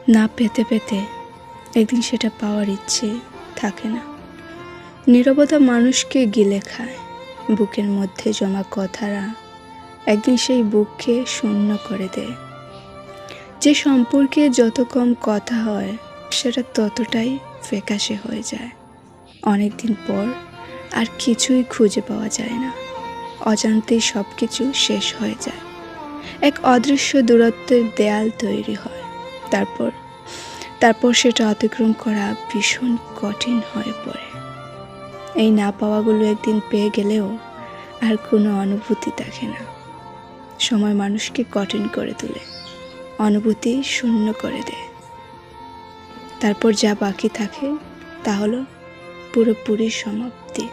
না পেতে পেতে একদিন সেটা পাওয়ার ইচ্ছে থাকে না। নীরবতা মানুষকে গিলে খায়। বুকের মধ্যে জমা কথারা একদিন সেই বুককে শূন্য করে দেয়। যে সম্পর্কে যত কম কথা হয় সেটা ততটাই ফ্যাকাশে হয়ে যায়। অনেক দিন পর আর কিছুই খুঁজে পাওয়া যায় না। অজান্তেই সব কিছু শেষ হয়ে যায়। এক অদৃশ্য দূরত্বের দেয়াল তৈরি হয়। তারপর সেটা অতিক্রম করা ভীষণ কঠিন হয়ে পড়ে। এই না পাওয়াগুলো একদিন পেয়ে গেলেও আর কোনো অনুভূতি থাকে না। সময় মানুষকে কঠিন করে তোলে, অনুভূতি শূন্য করে দেয়। তারপর যা বাকি থাকে তা হলো পুরোপুরি সমাপ্তি।